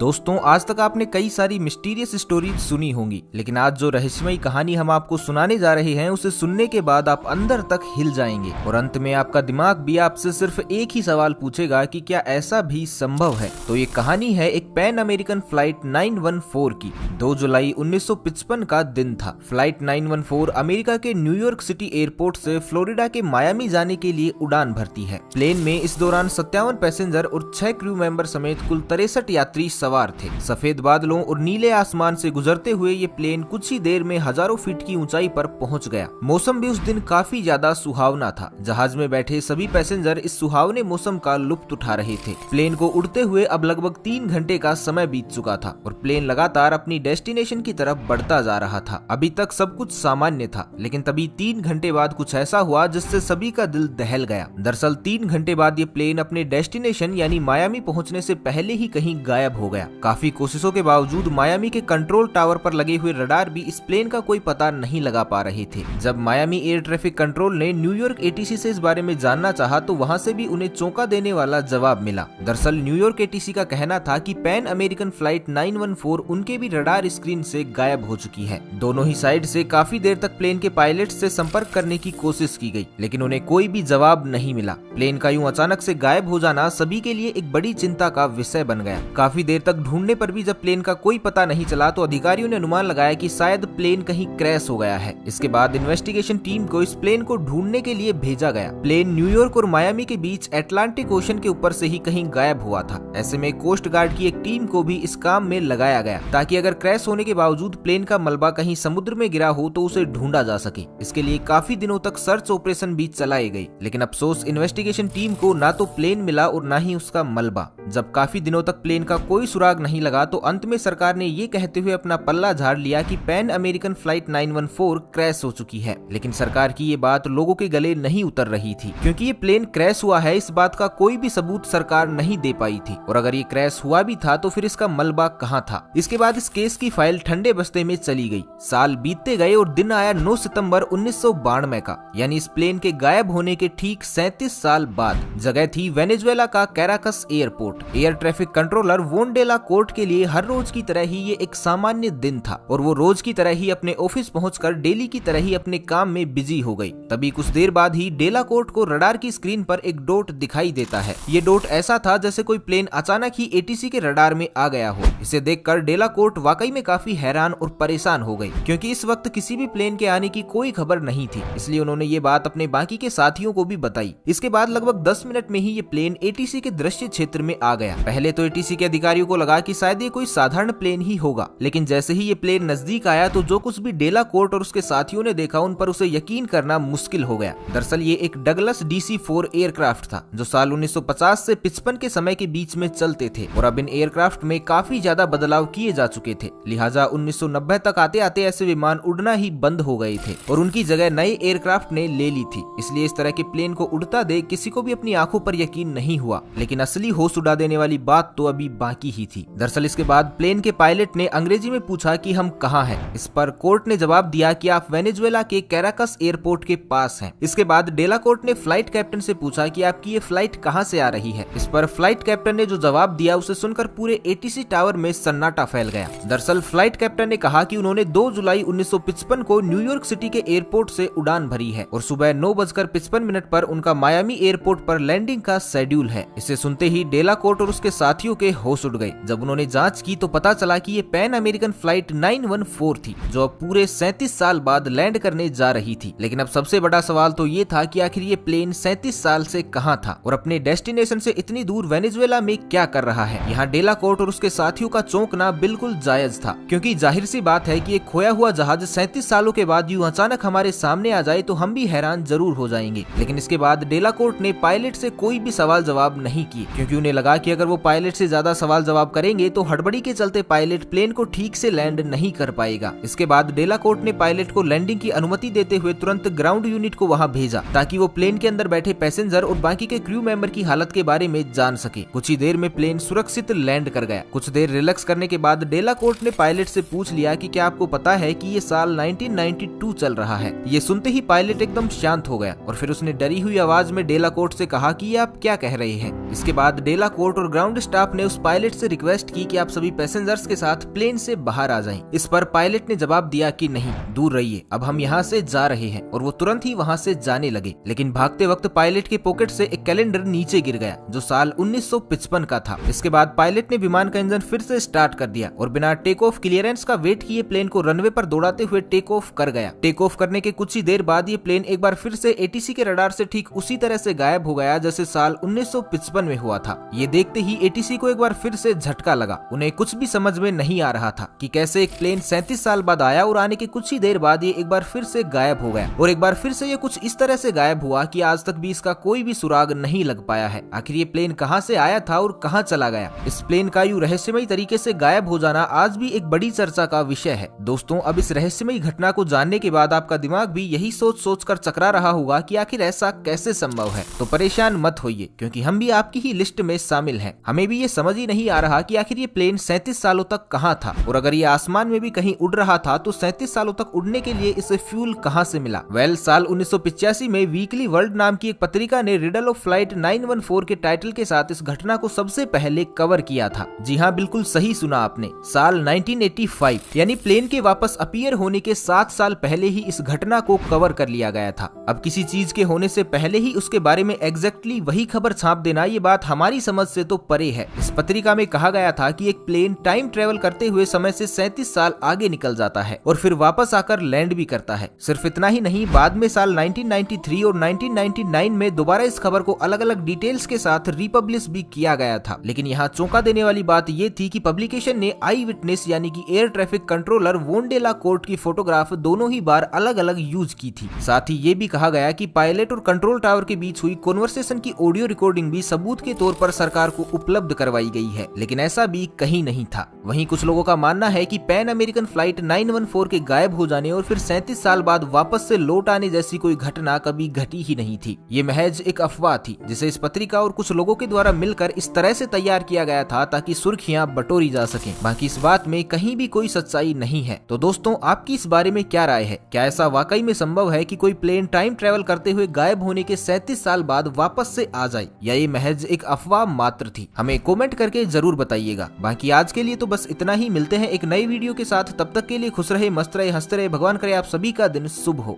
दोस्तों, आज तक आपने कई सारी मिस्टीरियस स्टोरीज सुनी होंगी, लेकिन आज जो रहस्यमयी कहानी हम आपको सुनाने जा रहे हैं उसे सुनने के बाद आप अंदर तक हिल जाएंगे और अंत में आपका दिमाग भी आपसे सिर्फ एक ही सवाल पूछेगा कि क्या ऐसा भी संभव है। तो ये कहानी है एक पैन अमेरिकन फ्लाइट 914 की। 2 जुलाई 1955 का दिन था। फ्लाइट 914 अमेरिका के न्यूयॉर्क सिटी एयरपोर्ट से फ्लोरिडा के मायामी जाने के लिए उड़ान भरती है। प्लेन में इस दौरान 57 पैसेंजर और 6 क्रू मेंबर समेत कुल 63 यात्री सवार थे। सफेद बादलों और नीले आसमान से गुजरते हुए ये प्लेन कुछ ही देर में हजारों फीट की ऊंचाई पर पहुंच गया। मौसम भी उस दिन काफी ज्यादा सुहावना था। जहाज में बैठे सभी पैसेंजर इस सुहावने मौसम का लुत्फ उठा रहे थे। प्लेन को उड़ते हुए अब लगभग 3 घंटे का समय बीत चुका था और प्लेन लगातार अपनी डेस्टिनेशन की तरफ बढ़ता जा रहा था। अभी तक सब कुछ सामान्य था, लेकिन तभी 3 घंटे बाद कुछ ऐसा हुआ जिससे सभी का दिल दहल गया। दरअसल 3 घंटे बाद ये प्लेन अपने डेस्टिनेशन यानी मायामी पहुंचने से पहले ही कहीं गायब हो गया। काफी कोशिशों के बावजूद मायामी के कंट्रोल टावर पर लगे हुए रडार भी इस प्लेन का कोई पता नहीं लगा पा रहे थे। जब मायामी एयर ट्रैफिक कंट्रोल ने न्यूयॉर्क एटीसी से इस बारे में जानना चाहा तो वहां से भी उन्हें चौंका देने वाला जवाब मिला। दरअसल न्यूयॉर्क एटीसी का कहना था कि पैन अमेरिकन फ्लाइट 914 उनके भी रडार स्क्रीन से गायब हो चुकी है। दोनों ही साइड से काफी देर तक प्लेन के पायलट से संपर्क करने की कोशिश की गई, लेकिन उन्हें कोई भी जवाब नहीं मिला। प्लेन का यूं अचानक से गायब हो जाना सभी के लिए एक बड़ी चिंता का विषय बन गया। काफी देर तक ढूंढने पर भी जब प्लेन का कोई पता नहीं चला तो अधिकारियों ने अनुमान लगाया कि शायद प्लेन कहीं क्रैश हो गया है। इसके बाद इन्वेस्टिगेशन टीम को इस प्लेन को ढूंढने के लिए भेजा गया। प्लेन न्यूयॉर्क और मायामी के बीच अटलांटिक ओशन के ऊपर से ही कहीं गायब हुआ था। ऐसे में कोस्ट गार्ड की एक टीम को भी इस काम में लगाया गया ताकि अगर क्रैश होने के बावजूद प्लेन का मलबा कहीं समुद्र में गिरा हो तो उसे ढूंढा जा सके। इसके लिए काफी दिनों तक सर्च ऑपरेशन भी चलाए गए, लेकिन अफसोस इन्वेस्टिगेशन टीम को ना तो प्लेन मिला और ना ही उसका मलबा। जब काफी दिनों तक प्लेन का कोई सुराग नहीं लगा तो अंत में सरकार ने ये कहते हुए अपना पल्ला झाड़ लिया कि पैन अमेरिकन फ्लाइट 914 क्रैश हो चुकी है। लेकिन सरकार की ये बात लोगों के गले नहीं उतर रही थी, क्योंकि ये प्लेन क्रैश हुआ है इस बात का कोई भी सबूत सरकार नहीं दे पाई थी। और अगर ये क्रैश हुआ भी था तो फिर इसका मलबा कहाँ था। इसके बाद इस केस की फाइल ठंडे बस्ते में चली गई। साल बीतते गए और दिन आया 9 सितंबर 1992 का, यानी इस प्लेन के गायब होने के ठीक 37 साल बाद। जगह थी वेनेजुएला का कैराकस एयरपोर्ट। एयर ट्रैफिक कंट्रोलर वोन डेला कोर्ट के लिए हर रोज की तरह ही ये एक सामान्य दिन था और वो रोज की तरह ही अपने ऑफिस पहुंचकर डेली की तरह ही अपने काम में बिजी हो गई। तभी कुछ देर बाद ही डेला कोर्ट को रडार की स्क्रीन पर एक डॉट दिखाई देता है। ये डॉट ऐसा था जैसे कोई प्लेन अचानक ही एटीसी के रडार में आ गया हो। इसे देखकर डेला कोर्ट वाकई में काफी हैरान और परेशान हो गई, क्योंकि इस वक्त किसी भी प्लेन के आने की कोई खबर नहीं थी। इसलिए उन्होंने ये बात अपने बाकी के साथियों को भी बताई। इसके बाद लगभग 10 मिनट में ही ये प्लेन एटीसी के दृश्य क्षेत्र में आ गया। पहले तो एटीसी के अधिकारियों को लगा कि शायद ये कोई साधारण प्लेन ही होगा, लेकिन जैसे ही ये प्लेन नजदीक आया तो जो कुछ भी डेला कोर्ट और उसके साथियों ने देखा उन पर उसे यकीन करना मुश्किल हो गया। दरअसल ये एक डगलस DC-4 एयरक्राफ्ट था जो साल 1950 से 55 के समय के बीच में चलते थे और अब इन एयरक्राफ्ट में काफी ज्यादा बदलाव किए जा चुके थे। लिहाजा 1990 तक आते आते ऐसे विमान उड़ना ही बंद हो गए थे और उनकी जगह नए एयरक्राफ्ट ने ले ली थी। इसलिए इस तरह के प्लेन को उड़ता देख किसी को भी अपनी आंखों पर यकीन नहीं हुआ, लेकिन असली होश उड़ा देने वाली बात तो अभी बाकी ही थी। दरअसल इसके बाद प्लेन के पायलट ने अंग्रेजी में पूछा कि हम कहाँ हैं। इस पर कोर्ट ने जवाब दिया कि आप वेनेजुएला के कैराकस एयरपोर्ट के पास हैं। इसके बाद डेला कोर्ट ने फ्लाइट कैप्टन से पूछा कि आपकी ये फ्लाइट कहाँ से आ रही है। इस पर फ्लाइट कैप्टन ने जो जवाब दिया उसे सुनकर पूरे एटीसी टावर में सन्नाटा फैल गया। दरअसल फ्लाइट कैप्टन ने कहा कि उन्होंने 2 जुलाई 1955 को न्यूयॉर्क सिटी के एयरपोर्ट से उड़ान भरी है और सुबह 9:55 पर उनका मायामी एयरपोर्ट पर लैंडिंग का शेड्यूल है। इसे सुनते ही डेला कोर्ट और उसके साथियों के होश उड़ गए। जब उन्होंने जांच की तो पता चला कि ये पैन अमेरिकन फ्लाइट 914 थी जो अब पूरे 37 साल बाद लैंड करने जा रही थी। लेकिन अब सबसे बड़ा सवाल तो ये था कि आखिर ये प्लेन 37 साल से कहाँ था और अपने डेस्टिनेशन से इतनी दूर वेनेजुएला में क्या कर रहा है। यहाँ डेला कोर्ट और उसके साथियों का चौंकना बिल्कुल जायज था, क्योंकि जाहिर सी बात है कि एक खोया हुआ जहाज 37 सालों के बाद यूं अचानक हमारे सामने आ जाए तो हम भी हैरान जरूर हो जाएंगे। लेकिन इसके बाद डेला कोर्ट ने पायलट से कोई भी सवाल जवाब नहीं किए, क्योंकि उन्हें लगा कि अगर वो पायलट से ज्यादा सवाल जवाब करेंगे तो हड़बड़ी के चलते पायलट प्लेन को ठीक से लैंड नहीं कर पाएगा। इसके बाद डेला कोर्ट ने पायलट को लैंडिंग की अनुमति देते हुए तुरंत ग्राउंड यूनिट को वहां भेजा ताकि वो प्लेन के अंदर बैठे पैसेंजर और बाकी के क्रू मेंबर की हालत के बारे में जान सके। कुछ ही देर में प्लेन सुरक्षित लैंड कर गया। कुछ देर रिलैक्स करने के बाद डेला कोर्ट ने पायलट से पूछ लिया कि क्या आपको पता है कि ये साल 1992 चल रहा है। ये सुनते ही पायलट एकदम शांत हो गया और फिर उसने डरी हुई आवाज में डेला कोर्ट से कहा कि ये आप क्या कह रहे हैं। इसके बाद डेला कोर्ट और ग्राउंड स्टाफ ने उस पायलट से रिक्वेस्ट की कि आप सभी पैसेंजर्स के साथ प्लेन से बाहर आ जाएं। इस पर पायलट ने जवाब दिया कि नहीं, दूर रहिए, अब हम यहाँ से जा रहे हैं, और वो तुरंत ही वहाँ से जाने लगे। लेकिन भागते वक्त पायलट के पॉकेट से एक कैलेंडर नीचे गिर गया जो साल 1955 का था। इसके बाद पायलट ने विमान का इंजन फिर से स्टार्ट कर दिया और बिना टेक ऑफ क्लियरेंस का वेट किए प्लेन को रनवे पर दौड़ाते हुए टेक ऑफ कर गया। टेक ऑफ करने के कुछ ही देर बाद ये प्लेन एक बार फिर से एटीसी के रडार से ठीक उसी तरह से गायब हो गया जैसे साल 1955 में हुआ था। ये देखते ही एटीसी को एक बार फिर से झटका लगा। उन्हें कुछ भी समझ में नहीं आ रहा था कि कैसे एक प्लेन 37 साल बाद आया और आने के कुछ ही देर बाद ये एक बार फिर से गायब हो गया, और एक बार फिर से ये कुछ इस तरह से गायब हुआ कि आज तक भी इसका कोई भी सुराग नहीं लग पाया है। आखिर ये प्लेन कहां से आया था और कहां चला गया? इस प्लेन का यूं रहस्यमयी तरीके से गायब हो जाना आज भी एक बड़ी चर्चा का विषय है। दोस्तों, अब इस रहस्यमयी घटना को जानने के बाद आपका दिमाग भी यही सोच सोच कर चकरा रहा होगा कि आखिर ऐसा कैसे संभव है। तो परेशान मत होइए, क्योंकि हम भी आपकी ही लिस्ट में शामिल हैं। हमें भी ये समझ ही नहीं आ रहा कि आखिर ये प्लेन 37 सालों तक कहां था, और अगर ये आसमान में भी कहीं उड़ रहा था तो 37 सालों तक उड़ने के लिए इसे फ्यूल कहां से मिला? साल 1985 में वीकली वर्ल्ड नाम की एक पत्रिका ने रिडल ऑफ फ्लाइट 914 के टाइटल के साथ इस घटना को सबसे पहले कवर किया था। जी हाँ, बिल्कुल सही सुना आपने। साल 1985 यानी प्लेन के वापस अपीयर होने के 7 साल पहले ही इस घटना को कवर कर लिया गया था। अब किसी चीज के होने से पहले ही उसके बारे में एग्जैक्टली वही खबर छाप देना, ये बात हमारी समझ से तो परे है। इस पत्रिका में कहा गया था कि एक प्लेन टाइम ट्रेवल करते हुए समय से 37 साल आगे निकल जाता है और फिर वापस आकर लैंड भी करता है। सिर्फ इतना ही नहीं, बाद में साल 1993 और 1999 में दोबारा इस खबर को अलग अलग डिटेल्स के साथ रिपब्लिश भी किया गया था। लेकिन यहाँ चौंका देने वाली बात ये थी कि पब्लिकेशन ने आई विटनेस यानी कि एयर ट्रैफिक कंट्रोलर वोंडेला कोर्ट की फोटोग्राफ दोनों ही बार अलग अलग यूज की थी। साथ ही ये भी कहा गया कि पायलट और कंट्रोल टावर के बीच हुई कॉन्वर्सेशन की ऑडियो रिकॉर्डिंग भी सबूत के तौर पर सरकार को उपलब्ध करवाई गई है। लेकिन ऐसा भी कहीं नहीं था। वहीं कुछ लोगों का मानना है कि पैन अमेरिकन फ्लाइट 914 के गायब हो जाने और फिर 37 साल बाद वापस से लौट आने जैसी कोई घटना कभी घटी ही नहीं थी। ये महज एक अफवाह थी जिसे इस पत्रिका और कुछ लोगों के द्वारा मिलकर इस तरह से तैयार किया गया था ताकि सुर्खियां बटोरी जा सकें। बाकी इस बात में कहीं भी कोई सच्चाई नहीं है। तो दोस्तों, आपकी इस बारे में क्या राय है? क्या ऐसा वाकई में संभव है कि कोई प्लेन टाइम ट्रेवल करते हुए गायब होने के 37 साल बाद वापस से आ जाए, या ये महज एक अफवाह मात्र थी? हमें कमेंट करके जरूर बताइएगा। बाकी आज के लिए तो बस इतना ही। मिलते हैं एक नई वीडियो के साथ। तब तक के लिए खुश रहे, मस्त रहे, हंसते रहे। भगवान करे आप सभी का दिन शुभ हो।